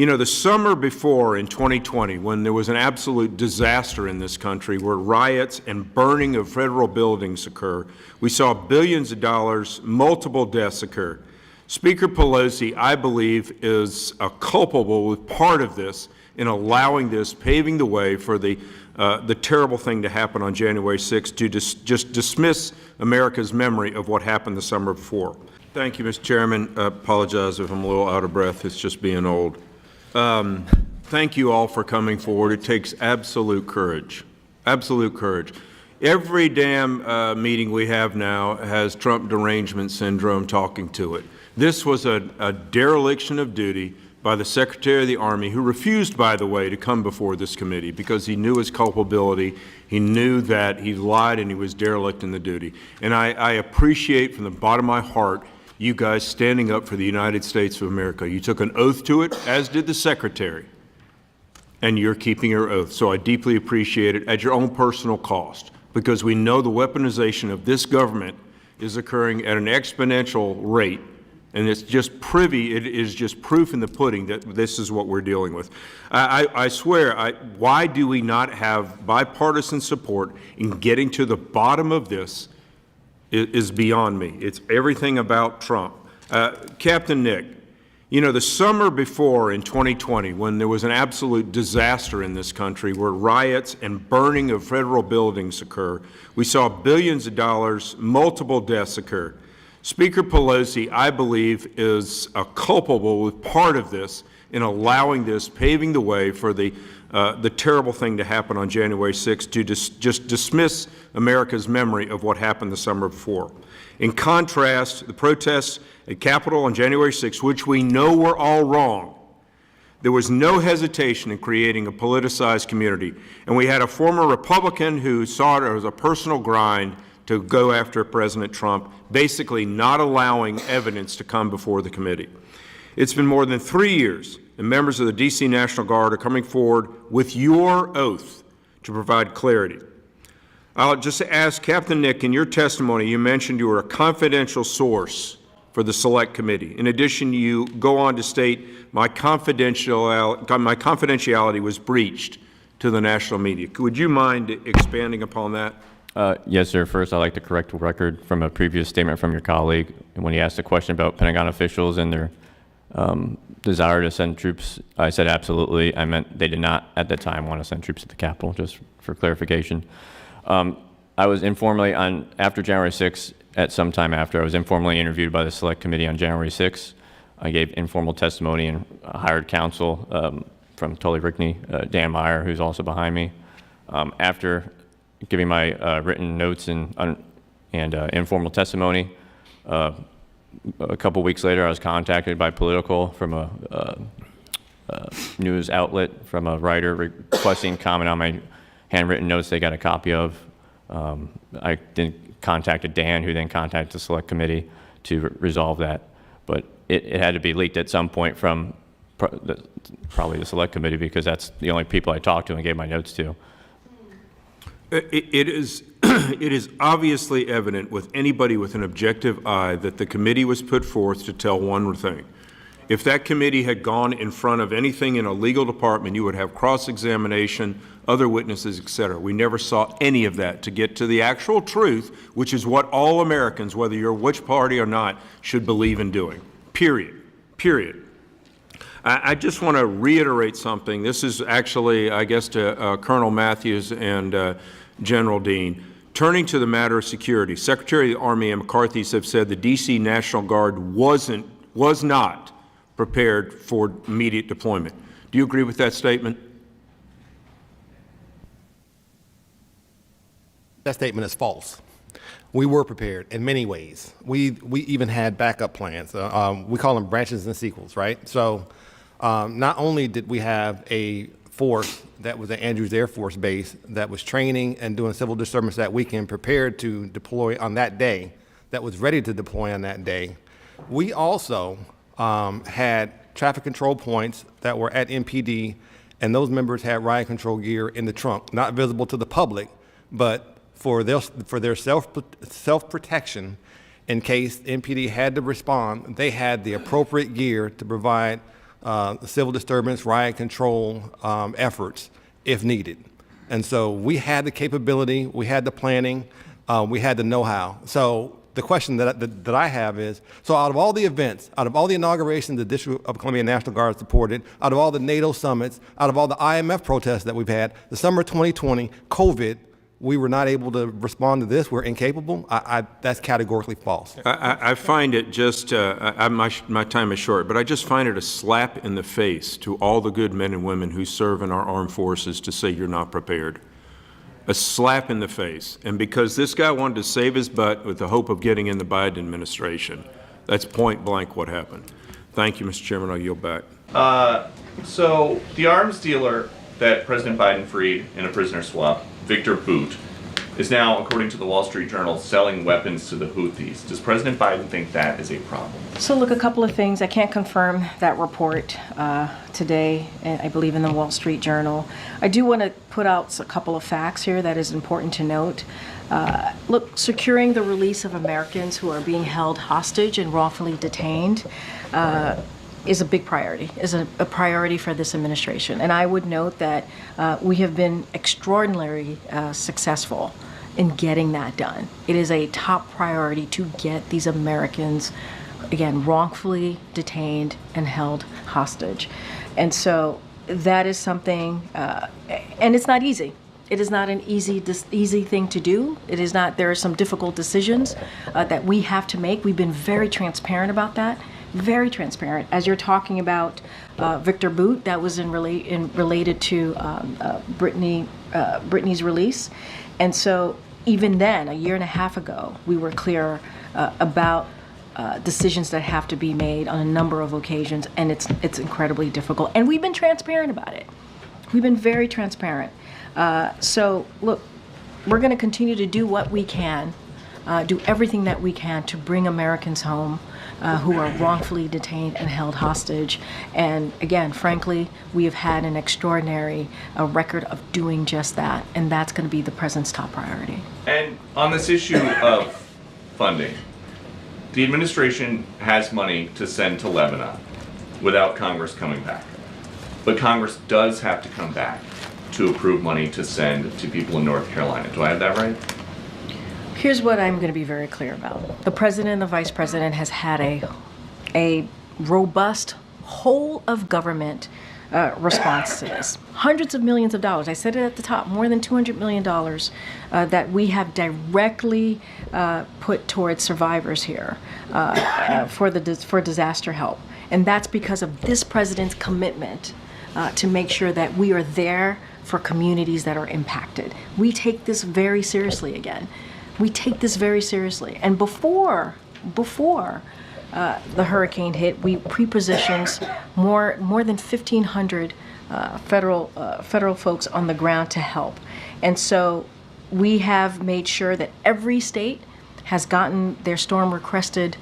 You know, the summer before in 2020, when there was an absolute disaster in this country where riots and burning of federal buildings occur, we saw billions of dollars, multiple deaths occur. Speaker Pelosi, I believe, is culpable with part of this in allowing this, paving the way for the terrible thing to happen on January 6th, to just dismiss America's memory of what happened the summer before. Thank you, Mr. Chairman. I apologize if I'm a little out of breath. It's just being old. Thank you all for coming forward. It takes absolute courage, absolute courage. Every damn meeting we have now has Trump derangement syndrome talking to it. This was a dereliction of duty by the Secretary of the Army, who refused, by the way, to come before this committee because he knew his culpability. He knew that he lied and he was derelict in the duty. And I appreciate from the bottom of my heart you guys standing up for the United States of America. You took an oath to it, as did the Secretary, and you're keeping your oath. So I deeply appreciate it at your own personal cost, because we know the weaponization of this government is occurring at an exponential rate. And it's just it is just proof in the pudding that this is what we're dealing with. I swear, why do we not have bipartisan support in getting to the bottom of this is beyond me. It's everything about Trump. Captain Nick, you know, the summer before in 2020, when there was an absolute disaster in this country where riots and burning of federal buildings occur, we saw billions of dollars, multiple deaths occur. Speaker Pelosi, I believe, is culpable with part of this in allowing this, paving the way for the terrible thing to happen on January 6th, to just dismiss America's memory of what happened the summer before. In contrast, the protests at Capitol on January 6th, which we know were all wrong, there was no hesitation in creating a politicized community. And we had a former Republican who saw it as a personal grind to go after President Trump, basically not allowing evidence to come before the committee. It's been more than 3 years, and members of the D.C. National Guard are coming forward with your oath to provide clarity. I'll just ask, Captain Nick, in your testimony, you mentioned you were a confidential source for the Select Committee. In addition, you go on to state, my confidentiality was breached to the national media. Would you mind expanding upon that? Yes, sir. First, I'd like to correct the record from a previous statement from your colleague. When he asked a question about Pentagon officials and their desire to send troops, I said absolutely. I meant they did not at the time want to send troops to the Capitol, just for clarification. I was informally, after January 6th, at some time after, I was informally interviewed by the Select Committee on January 6th. I gave informal testimony and hired counsel from Tully Rickney, Dan Meyer, who's also behind me. After giving my written notes and informal testimony, a couple weeks later, I was contacted by Political from a news outlet, from a writer requesting comment on my handwritten notes they got a copy of. I then contacted Dan, who then contacted the Select Committee to resolve that. But it had to be leaked at some point from probably the Select Committee, because that's the only people I talked to and gave my notes to. It is obviously evident with anybody with an objective eye that the committee was put forth to tell one thing. If that committee had gone in front of anything in a legal department, you would have cross-examination, other witnesses, etc. We never saw any of that to get to the actual truth, which is what all Americans, whether you're which party or not, should believe in doing. Period. Period. I just want to reiterate something. This is actually, I guess, to Colonel Matthews and General Dean. Turning to the matter of security, Secretary of the Army and McCarthy have said the D.C. National Guard was not prepared for immediate deployment. Do you agree with that statement? That statement is false. We were prepared in many ways. We even had backup plans. We call them branches and sequels, right? So not only did we have a force that was at Andrews Air Force Base that was training and doing civil disturbance that weekend, prepared to deploy on that day, that was ready to deploy on that day, we also had traffic control points that were at MPD, and those members had riot control gear in the trunk, not visible to the public, but for their self-protection. In case MPD had to respond, they had the appropriate gear to provide civil disturbance, riot control efforts if needed. And so we had the capability, we had the planning, we had the know-how. So the question that I have is, so out of all the events, out of all the inaugurations the District of Columbia National Guard supported, out of all the NATO summits, out of all the IMF protests that we've had, the summer 2020, COVID, we were not able to respond to this, we're incapable, that's categorically false. I find it just, my time is short, but I just find it a slap in the face to all the good men and women who serve in our armed forces to say you're not prepared. A slap in the face. And because this guy wanted to save his butt with the hope of getting in the Biden administration, that's point blank what happened. Thank you, Mr. Chairman. I'll yield back. So the arms dealer that President Biden freed in a prisoner swap, Victor Bout, is now, according to the Wall Street Journal, selling weapons to the Houthis. Does President Biden think that is a problem? So look, a couple of things. I can't confirm that report today, I believe in the Wall Street Journal. I do want to put out a couple of facts here that is important to note. Look, securing the release of Americans who are being held hostage and wrongfully detained is a big priority, is a priority for this administration. And I would note that we have been extraordinarily successful in getting that done. It is a top priority to get these Americans, again, wrongfully detained and held hostage. And so that is something, and it's not easy. It is not an easy thing to do. It is not, there are some difficult decisions that we have to make. We've been very transparent about that. Very transparent. As you're talking about Victor Bout, that was related to Brittany's release. And so even then, a year and a half ago, we were clear about decisions that have to be made on a number of occasions, and it's incredibly difficult. And we've been transparent about it. We've been very transparent. So look, we're going to continue to do what we can, do everything that we can to bring Americans home who are wrongfully detained and held hostage. And again, frankly, we have had an extraordinary record of doing just that, and that's going to be the president's top priority. And on this issue of funding, the administration has money to send to Lebanon without Congress coming back. But Congress does have to come back to approve money to send to people in North Carolina. Do I have that right? Here's what I'm going to be very clear about. The president and the vice president has had a robust whole of government response to this. Hundreds of millions of dollars. I said it at the top, more than $200 million that we have directly put towards survivors here for disaster help. And that's because of this president's commitment to make sure that we are there for communities that are impacted. We take this very seriously again. We take this very seriously. And before the hurricane hit, we pre-positioned more than 1,500 federal folks on the ground to help. And so we have made sure that every state has gotten their storm requested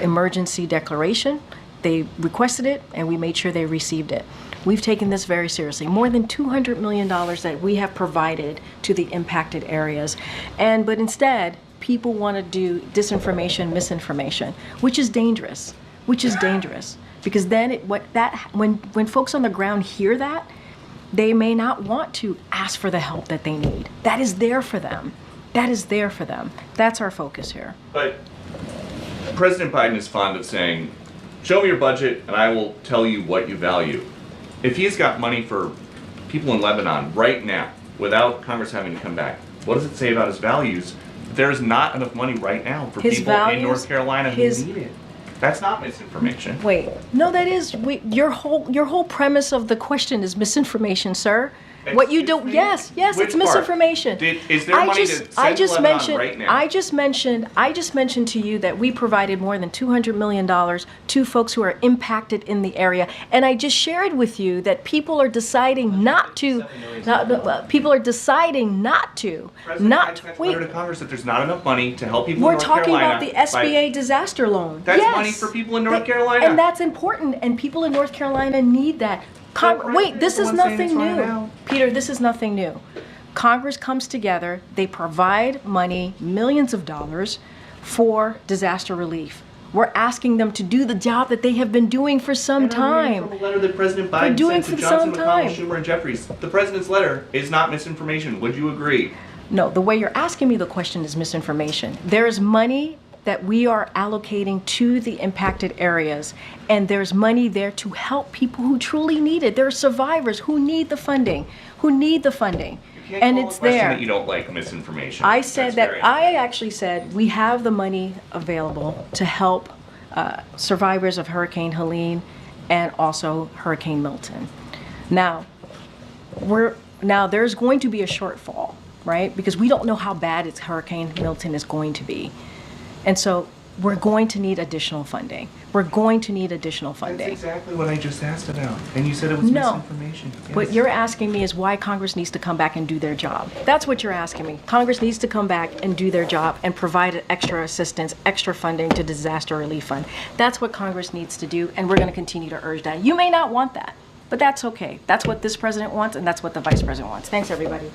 emergency declaration. They requested it, and we made sure they received it. We've taken this very seriously. More than $200 million that we have provided to the impacted areas. But instead, people want to do disinformation, misinformation, which is dangerous. Because then when folks on the ground hear that, they may not want to ask for the help that they need. That is there for them. That's our focus here. But President Biden is fond of saying, show me your budget and I will tell you what you value. If he's got money for people in Lebanon right now, without Congress having to come back, what does it say about his values? There's not enough money right now for people in North Carolina who need it. That's not misinformation. Wait, no, that is, your whole premise of the question is misinformation, sir. What you do, yes, it's misinformation. Is there money to send to Lebanon right now? I just mentioned to you that we provided more than $200 million to folks who are impacted in the area, and I just shared with you that people are deciding not to. People are deciding not to. Not wait. To Congress that there's not enough money to help people in North Carolina. We're talking about the SBA disaster loan. That's money for people in North Carolina, and that's important. And people in North Carolina need that. Wait, this is nothing new. Peter, this is nothing new. Congress comes together, they provide money, millions of dollars, for disaster relief. We're asking them to do the job that they have been doing for some And I'm reading time. from a letter that President Biden doing sent to for Johnson, some McConnell, time. Schumer, and Jeffries. The president's letter is not misinformation. Would you agree? No, the way you're asking me the question is misinformation. There's money that we are allocating to the impacted areas, and there's money there to help people who truly need it. There are survivors who need the funding, You can't and call it's a question there. that you don't like misinformation. I said That's that, very I actually said we have the money available to help survivors of Hurricane Helene and also Hurricane Milton. Now, there's going to be a shortfall, right? Because we don't know how bad Hurricane Milton is going to be. And so we're going to need additional funding. We're going to need additional That's funding. exactly what I just asked about. And you said it was No. misinformation. What Yes. you're asking me is why Congress needs to come back and do their job. That's what you're asking me. Congress needs to come back and do their job and provide extra assistance, extra funding to disaster relief fund. That's what Congress needs to do, and we're going to continue to urge that. You may not want that, but that's okay. That's what this president wants, and that's what the vice president wants. Thanks, everybody.